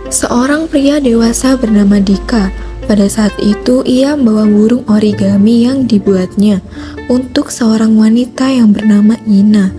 Seorang pria dewasa bernama Dika. Pada saat itu, ia membawa burung origami yang dibuatnya untuk seorang wanita yang bernama Ina,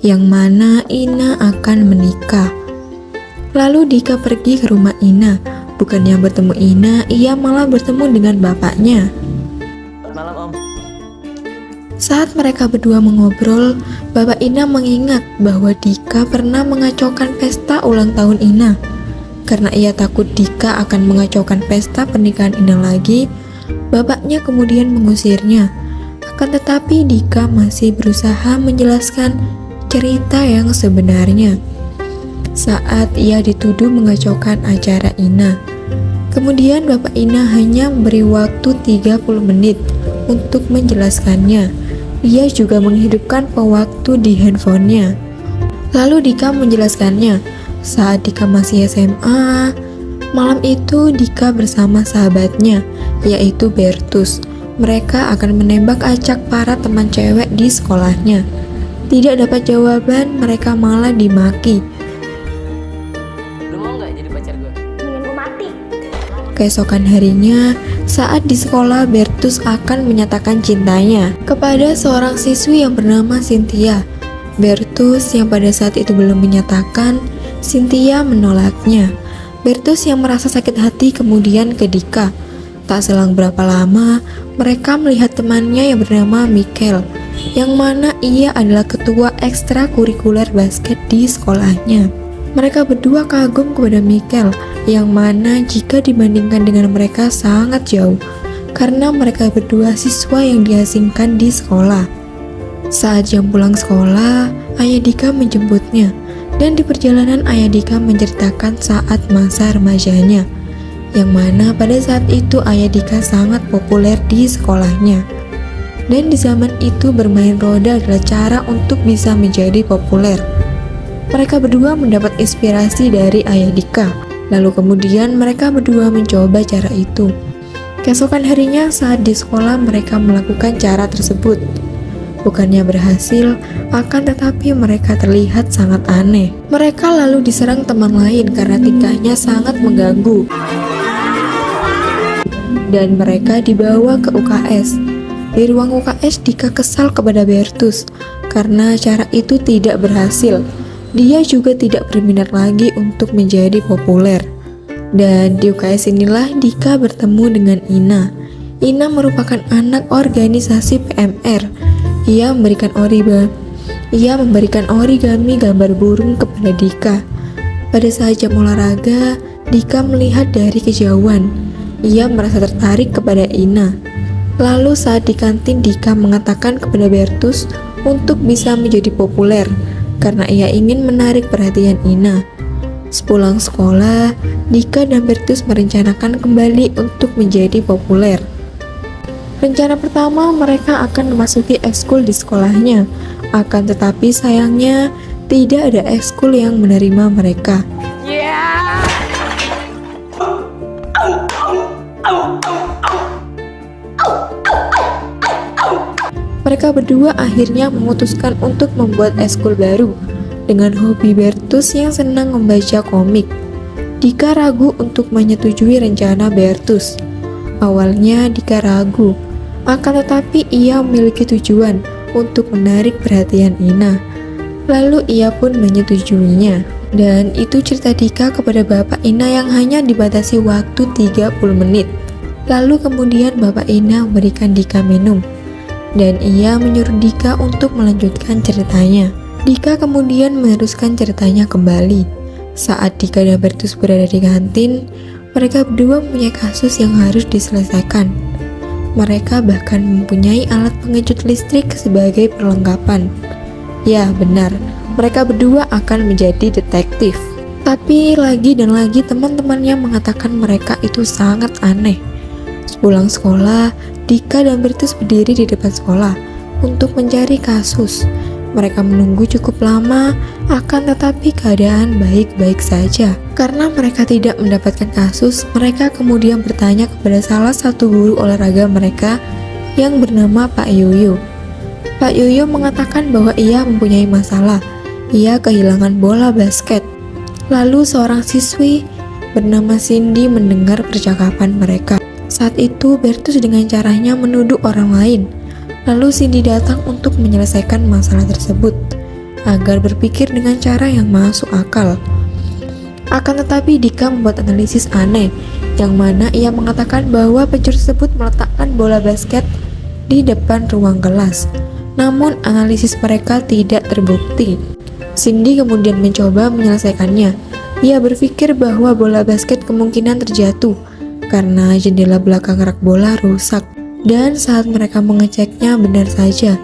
yang mana Ina akan menikah. Lalu Dika pergi ke rumah Ina. Bukannya bertemu Ina, ia malah bertemu dengan bapaknya. Malam, Om. Saat mereka berdua mengobrol, Bapak Ina mengingat bahwa Dika pernah mengacaukan pesta ulang tahun Ina. Karena ia takut Dika akan mengacaukan pesta pernikahan Ina lagi, bapaknya kemudian mengusirnya. Akan tetapi Dika masih berusaha menjelaskan cerita yang sebenarnya saat ia dituduh mengacaukan acara Ina. Kemudian Bapak Ina hanya memberi waktu 30 menit untuk menjelaskannya. Ia juga menghidupkan pewaktu di handphonenya. Lalu Dika menjelaskannya. Saat Dika masih SMA, malam itu Dika bersama sahabatnya, yaitu Bertus. Mereka akan menembak acak para teman cewek di sekolahnya. Tidak dapat jawaban, mereka malah dimaki. Lu mau nggak jadi pacar gue? Mendingan gue mati. Keesokan harinya, saat di sekolah, Bertus akan menyatakan cintanya kepada seorang siswi yang bernama Cynthia. Bertus yang pada saat itu belum menyatakan, Cynthia menolaknya. Bertus yang merasa sakit hati kemudian ke Dika. Tak selang berapa lama, mereka melihat temannya yang bernama Michael, yang mana ia adalah ketua ekstrakurikuler basket di sekolahnya. Mereka berdua kagum kepada Michael, yang mana jika dibandingkan dengan mereka sangat jauh, karena mereka berdua siswa yang diasingkan di sekolah. Saat jam pulang sekolah, ayah Dika menjemputnya. Dan di perjalanan ayah Dika menceritakan saat masa remajanya, yang mana pada saat itu ayah Dika sangat populer di sekolahnya. Dan di zaman itu bermain roda adalah cara untuk bisa menjadi populer. Mereka berdua mendapat inspirasi dari ayah Dika, lalu kemudian mereka berdua mencoba cara itu. Keesokan harinya saat di sekolah mereka melakukan cara tersebut. Bukannya berhasil, akan tetapi mereka terlihat sangat aneh. Mereka lalu diserang teman lain karena tingkahnya sangat mengganggu. Dan mereka dibawa ke UKS. Di ruang UKS, Dika kesal kepada Bertus karena cara itu tidak berhasil. Dia juga tidak berminat lagi untuk menjadi populer. Dan di UKS inilah Dika bertemu dengan Ina. Ina merupakan anak organisasi PMR. Ia memberikan origami gambar burung kepada Dika. Pada saat jam olahraga, Dika melihat dari kejauhan. Ia merasa tertarik kepada Ina. Lalu saat di kantin, Dika mengatakan kepada Bertus untuk bisa menjadi populer karena ia ingin menarik perhatian Ina. Sepulang sekolah, Dika dan Bertus merencanakan kembali untuk menjadi populer. Rencana pertama, mereka akan memasuki ekskul di sekolahnya. Akan tetapi sayangnya, tidak ada ekskul yang menerima mereka. Mereka berdua akhirnya memutuskan untuk membuat ekskul baru. Dengan hobi Bertus yang senang membaca komik, Dika ragu untuk menyetujui rencana Bertus. Awalnya Dika ragu, akan tetapi ia memiliki tujuan untuk menarik perhatian Ina. Lalu ia pun menyetujuinya. Dan itu cerita Dika kepada Bapak Ina yang hanya dibatasi waktu 30 menit. Lalu kemudian Bapak Ina memberikan Dika minum. Dan ia menyuruh Dika untuk melanjutkan ceritanya. Dika kemudian meneruskan ceritanya kembali. Saat Dika dan Bertus berada di kantin, mereka berdua mempunyai kasus yang harus diselesaikan. Mereka bahkan mempunyai alat pengejut listrik sebagai perlengkapan. Ya, benar, mereka berdua akan menjadi detektif. Tapi lagi dan lagi teman-temannya mengatakan mereka itu sangat aneh. Sepulang sekolah, Dika dan Bertus berdiri di depan sekolah untuk mencari kasus. Mereka menunggu cukup lama, akan tetapi keadaan baik-baik saja. Karena mereka tidak mendapatkan kasus, mereka kemudian bertanya kepada salah satu guru olahraga mereka yang bernama Pak Yoyo. Pak Yoyo mengatakan bahwa ia mempunyai masalah. ia kehilangan bola basket. Lalu seorang siswi bernama Cindy mendengar percakapan mereka. Saat itu Bertus dengan caranya menuduh orang lain. Lalu Cindy datang untuk menyelesaikan masalah tersebut agar berpikir dengan cara yang masuk akal. Akan tetapi Dika membuat analisis aneh, yang mana ia mengatakan bahwa pencuri tersebut meletakkan bola basket di depan ruang kelas. Namun analisis mereka tidak terbukti. Cindy kemudian mencoba menyelesaikannya. Ia berpikir bahwa bola basket kemungkinan terjatuh karena jendela belakang rak bola rusak. Dan saat mereka mengeceknya, benar saja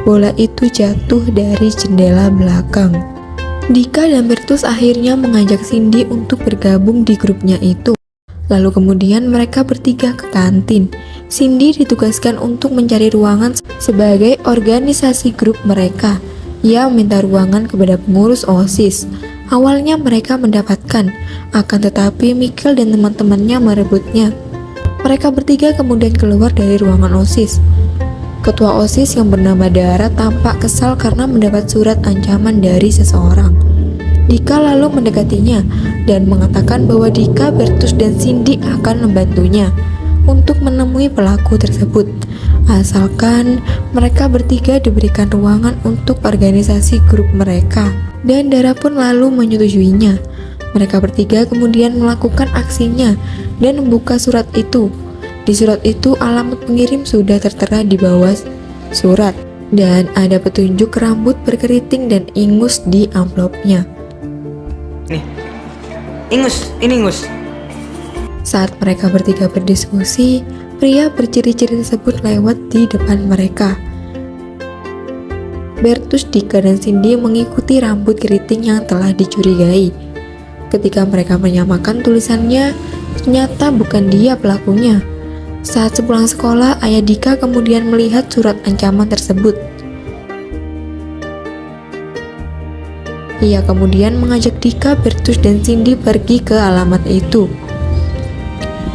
bola itu jatuh dari jendela belakang. Dika dan Bertus akhirnya mengajak Cindy untuk bergabung di grupnya itu. Lalu kemudian mereka bertiga ke kantin. Cindy ditugaskan untuk mencari ruangan sebagai organisasi grup mereka. Ia meminta ruangan kepada pengurus OSIS. Awalnya mereka mendapatkan, akan tetapi Michael dan teman-temannya merebutnya. Mereka bertiga kemudian keluar dari ruangan OSIS. Ketua OSIS yang bernama Dara tampak kesal karena mendapat surat ancaman dari seseorang. Dika lalu mendekatinya dan mengatakan bahwa Dika, Bertus, dan Cindy akan membantunya untuk menemui pelaku tersebut, asalkan mereka bertiga diberikan ruangan untuk organisasi grup mereka. Dan Dara pun lalu menyetujuinya. Mereka bertiga kemudian melakukan aksinya dan membuka surat itu. Di surat itu alamat pengirim sudah tertera di bawah surat dan ada petunjuk rambut berkeriting dan ingus di amplopnya. Nih, ini ingus. Saat mereka bertiga berdiskusi, pria berciri-ciri tersebut lewat di depan mereka. Bertus, Dika, dan Cindy mengikuti rambut keriting yang telah dicurigai. Ketika mereka menyamakan tulisannya, ternyata bukan dia pelakunya. Saat sepulang sekolah, ayah Dika kemudian melihat surat ancaman tersebut. Ia kemudian mengajak Dika, Bertus, dan Cindy pergi ke alamat itu.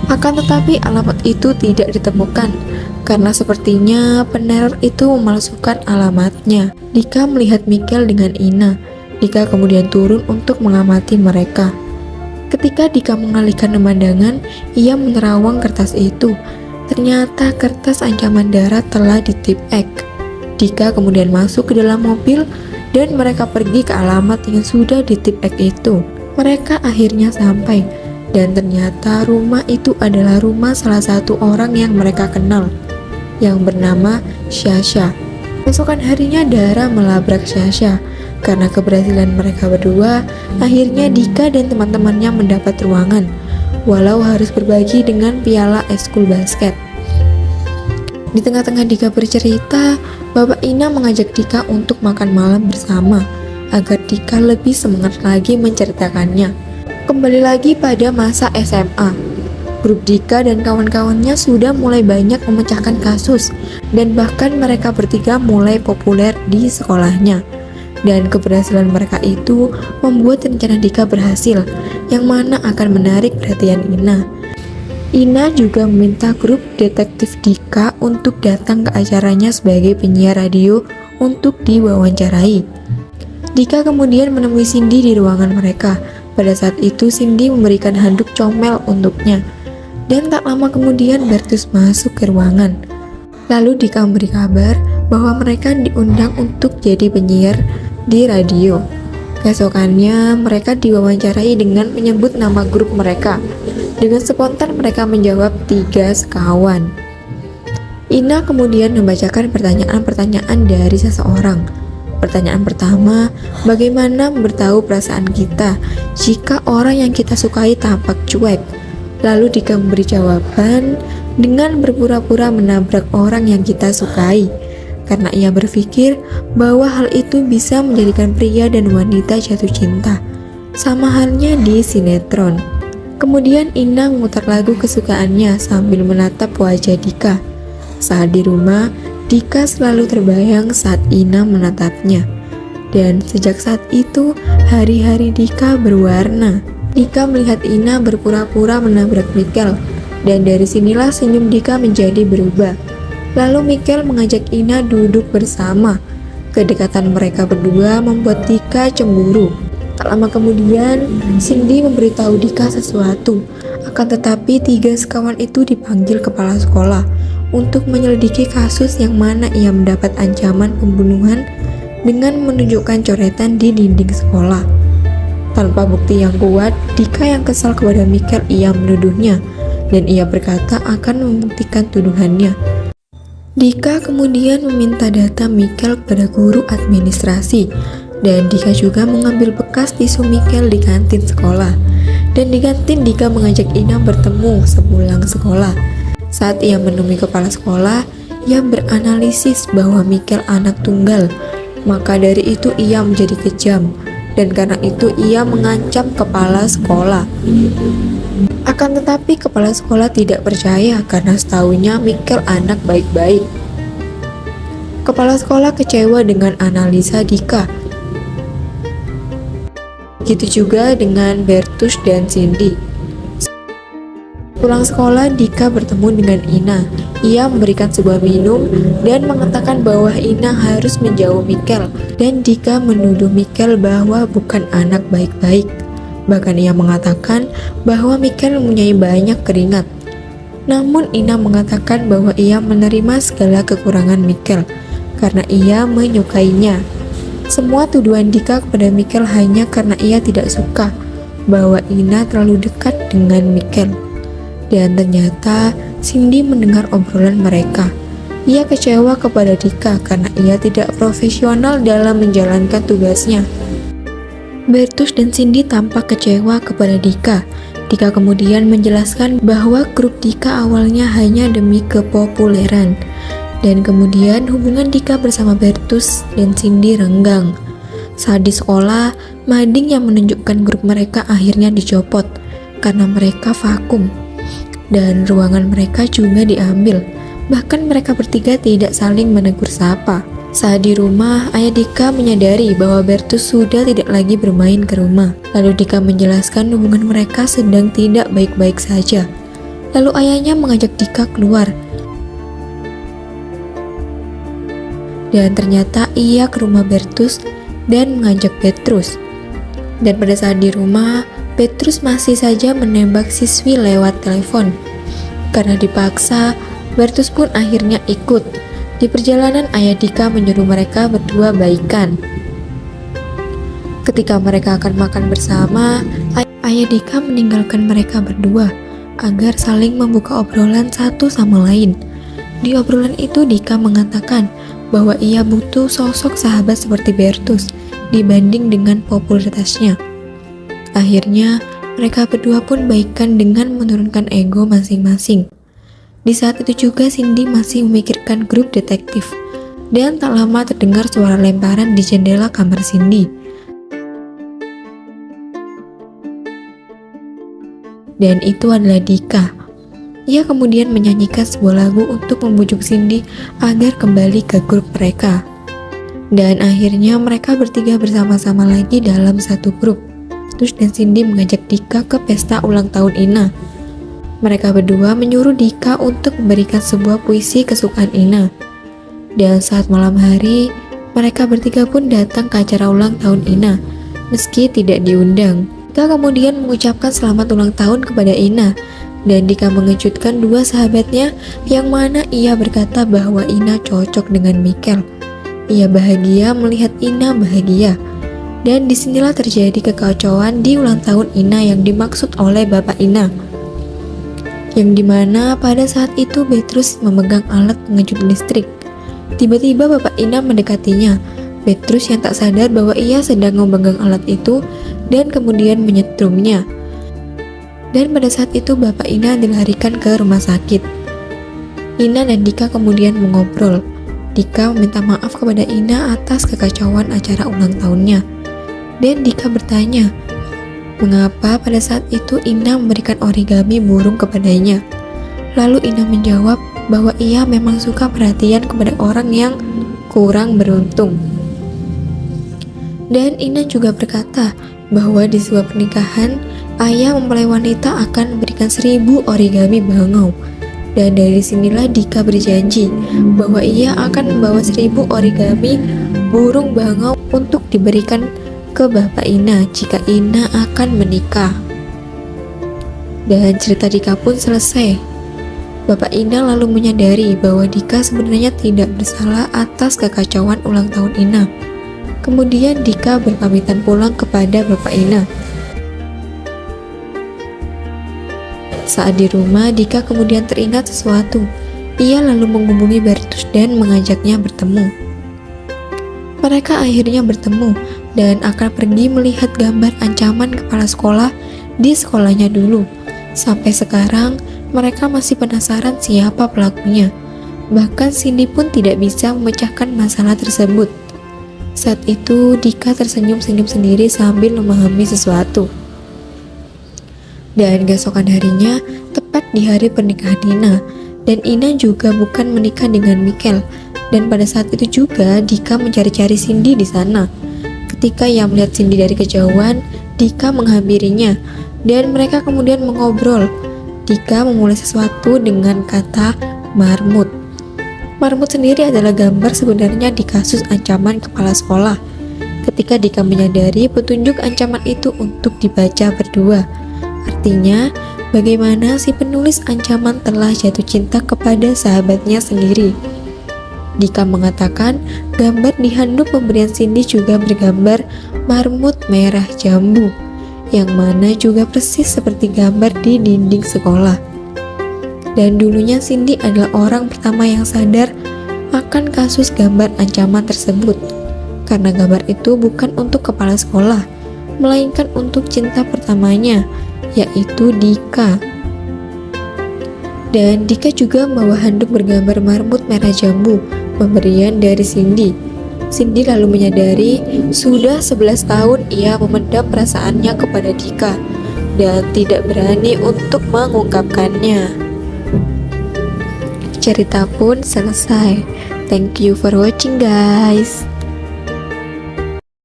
Akan tetapi alamat itu tidak ditemukan, karena sepertinya peneror itu memalsukan alamatnya. Dika melihat Michael dengan Ina. Dika kemudian turun untuk mengamati mereka. Ketika Dika mengalihkan pemandangan, ia menerawang kertas itu. Ternyata kertas ancaman Dara telah ditip-ek. Dika kemudian masuk ke dalam mobil dan mereka pergi ke alamat yang sudah ditip-ek itu. Mereka akhirnya sampai dan ternyata rumah itu adalah rumah salah satu orang yang mereka kenal, yang bernama Sasha. Besokan harinya Dara melabrak Sasha. Karena keberhasilan mereka berdua, akhirnya Dika dan teman-temannya mendapat ruangan, walau harus berbagi dengan piala eskul basket. Di tengah-tengah Dika bercerita, Bapak Ina mengajak Dika untuk makan malam bersama, agar Dika lebih semangat lagi menceritakannya. Kembali lagi pada masa SMA, grup Dika dan kawan-kawannya sudah mulai banyak memecahkan kasus, dan bahkan mereka bertiga mulai populer di sekolahnya. Dan keberhasilan mereka itu membuat rencana Dika berhasil, yang mana akan menarik perhatian Ina. Ina juga meminta grup detektif Dika untuk datang ke acaranya sebagai penyiar radio untuk diwawancarai. Dika kemudian menemui Cindy di ruangan mereka. Pada saat itu Cindy memberikan handuk comel untuknya. Dan tak lama kemudian Bertus masuk ke ruangan. Lalu Dika memberi kabar bahwa mereka diundang untuk jadi penyiar di radio. Keesokannya mereka diwawancarai dengan menyebut nama grup mereka. Dengan spontan mereka menjawab 3 sekawan. Ina kemudian membacakan pertanyaan-pertanyaan dari seseorang. Pertanyaan pertama, bagaimana memberitahu perasaan kita jika orang yang kita sukai tampak cuek? Lalu Dika memberi jawaban dengan berpura-pura menabrak orang yang kita sukai, karena ia berpikir bahwa hal itu bisa menjadikan pria dan wanita jatuh cinta, sama halnya di sinetron. Kemudian Ina memutar lagu kesukaannya sambil menatap wajah Dika. Saat di rumah, Dika selalu terbayang saat Ina menatapnya. Dan sejak saat itu, hari-hari Dika berwarna. Dika melihat Ina berpura-pura menabrak Michael, dan dari sinilah senyum Dika menjadi berubah. Lalu Michael mengajak Ina duduk bersama. Kedekatan mereka berdua membuat Dika cemburu. Tak lama kemudian, Cindy memberitahu Dika sesuatu. Akan tetapi 3 sekawan itu dipanggil kepala sekolah untuk menyelidiki kasus yang mana ia mendapat ancaman pembunuhan dengan menunjukkan coretan di dinding sekolah. Tanpa bukti yang kuat, Dika yang kesal kepada Michael ia menuduhnya, dan ia berkata akan membuktikan tuduhannya. Dika kemudian meminta data Michael kepada guru administrasi, dan Dika juga mengambil bekas tisu Michael di kantin sekolah. Dan di kantin Dika mengajak Ina bertemu sepulang sekolah. Saat ia menemui kepala sekolah, ia beranalisis bahwa Michael anak tunggal. Maka dari itu ia menjadi kejam, dan karena itu ia mengancam kepala sekolah. Akan tetapi kepala sekolah tidak percaya karena setahunya Michael anak baik-baik. Kepala sekolah kecewa dengan analisa Dika. Begitu juga dengan Bertus dan Cindy. Pulang sekolah, Dika bertemu dengan Ina. Ia memberikan sebuah minum dan mengatakan bahwa Ina harus menjauh Michael, dan Dika menuduh Michael bahwa bukan anak baik-baik. Bahkan ia mengatakan bahwa Michael mempunyai banyak keringat. Namun Ina mengatakan bahwa ia menerima segala kekurangan Michael karena ia menyukainya. Semua tuduhan Dika kepada Michael hanya karena ia tidak suka bahwa Ina terlalu dekat dengan Michael. Dan ternyata Cindy mendengar obrolan mereka. Ia kecewa kepada Dika karena ia tidak profesional dalam menjalankan tugasnya. Bertus dan Cindy tampak kecewa kepada Dika. Dika kemudian menjelaskan bahwa grup Dika awalnya hanya demi kepopuleran. Dan kemudian hubungan Dika bersama Bertus dan Cindy renggang. Saat di sekolah, mading yang menunjukkan grup mereka akhirnya dicopot karena mereka vakum. Dan ruangan mereka juga diambil. Bahkan mereka bertiga tidak saling menegur sapa. Saat di rumah, ayah Dika menyadari bahwa Bertus sudah tidak lagi bermain ke rumah. Lalu Dika menjelaskan hubungan mereka sedang tidak baik-baik saja. Lalu ayahnya mengajak Dika keluar. Dan ternyata ia ke rumah Bertus dan mengajak Petrus. Dan pada saat di rumah, Petrus masih saja menembak siswi lewat telepon. Karena dipaksa, Bertus pun akhirnya ikut. Di perjalanan ayah Dika menyuruh mereka berdua baikan. Ketika mereka akan makan bersama, ayah Dika meninggalkan mereka berdua agar saling membuka obrolan satu sama lain. Di obrolan itu Dika mengatakan bahwa ia butuh sosok sahabat seperti Bertus dibanding dengan popularitasnya. Akhirnya, mereka berdua pun baikan dengan menurunkan ego masing-masing. Di saat itu juga Cindy masih memikirkan grup detektif, dan tak lama terdengar suara lemparan di jendela kamar Cindy. Dan itu adalah Dika. Ia kemudian menyanyikan sebuah lagu untuk membujuk Cindy agar kembali ke grup mereka. Dan akhirnya mereka bertiga bersama-sama lagi dalam satu grup. Bertus dan Cindy mengajak Dika ke pesta ulang tahun Ina. Mereka berdua menyuruh Dika untuk memberikan sebuah puisi kesukaan Ina. Dan saat malam hari, mereka bertiga pun datang ke acara ulang tahun Ina, meski tidak diundang. Dika kemudian mengucapkan selamat ulang tahun kepada Ina, dan Dika mengejutkan dua sahabatnya yang mana ia berkata bahwa Ina cocok dengan Michael. Ia bahagia melihat Ina bahagia. Dan disinilah terjadi kekacauan di ulang tahun Ina yang dimaksud oleh bapak Ina. Yang dimana pada saat itu Petrus memegang alat pengejut listrik. Tiba-tiba bapak Ina mendekatinya. Petrus yang tak sadar bahwa ia sedang memegang alat itu dan kemudian menyetrumnya. Dan pada saat itu bapak Ina dilarikan ke rumah sakit. Ina dan Dika kemudian mengobrol. Dika meminta maaf kepada Ina atas kekacauan acara ulang tahunnya. Dan Dika bertanya, mengapa pada saat itu Ina memberikan origami burung kepadanya? Lalu Ina menjawab bahwa ia memang suka perhatian kepada orang yang kurang beruntung. Dan Ina juga berkata bahwa di sebuah pernikahan, ayah mempelai wanita akan memberikan 1000 origami bangau. Dan dari sinilah Dika berjanji bahwa ia akan membawa 1000 origami burung bangau untuk diberikan ke Bapak Ina jika Ina akan menikah. Dan cerita Dika pun selesai. Bapak Ina lalu menyadari bahwa Dika sebenarnya tidak bersalah atas kekacauan ulang tahun Ina. Kemudian Dika berpamitan pulang kepada Bapak Ina. Saat di rumah, Dika kemudian teringat sesuatu. Ia lalu menghubungi Bertus dan mengajaknya bertemu. Mereka akhirnya bertemu dan akan pergi melihat gambar ancaman kepala sekolah di sekolahnya dulu. Sampai sekarang, mereka masih penasaran siapa pelakunya. Bahkan Cindy pun tidak bisa memecahkan masalah tersebut. Saat itu, Dika tersenyum-senyum sendiri sambil memahami sesuatu. Dan keesokan harinya, tepat di hari pernikahan Ina, dan Ina juga bukan menikah dengan Mikel. Dan pada saat itu juga Dika mencari-cari Cindy di sana. Ketika ia melihat Cindy dari kejauhan, Dika menghampirinya, dan mereka kemudian mengobrol. Dika memulai sesuatu dengan kata marmut. Marmut sendiri adalah gambar sebenarnya di kasus ancaman kepala sekolah. Ketika Dika menyadari petunjuk ancaman itu untuk dibaca berdua. Artinya, bagaimana si penulis ancaman telah jatuh cinta kepada sahabatnya sendiri. Dika mengatakan gambar di handuk pemberian Cindy juga bergambar marmut merah jambu, yang mana juga persis seperti gambar di dinding sekolah. Dan dulunya Cindy adalah orang pertama yang sadar akan kasus gambar ancaman tersebut, karena gambar itu bukan untuk kepala sekolah, melainkan untuk cinta pertamanya, yaitu Dika. Dan Dika juga membawa handuk bergambar marmut merah jambu, pemberian dari Cindy. Cindy lalu menyadari sudah 11 tahun ia memendam perasaannya kepada Dika dan tidak berani untuk mengungkapkannya. Cerita pun selesai. Thank you for watching guys.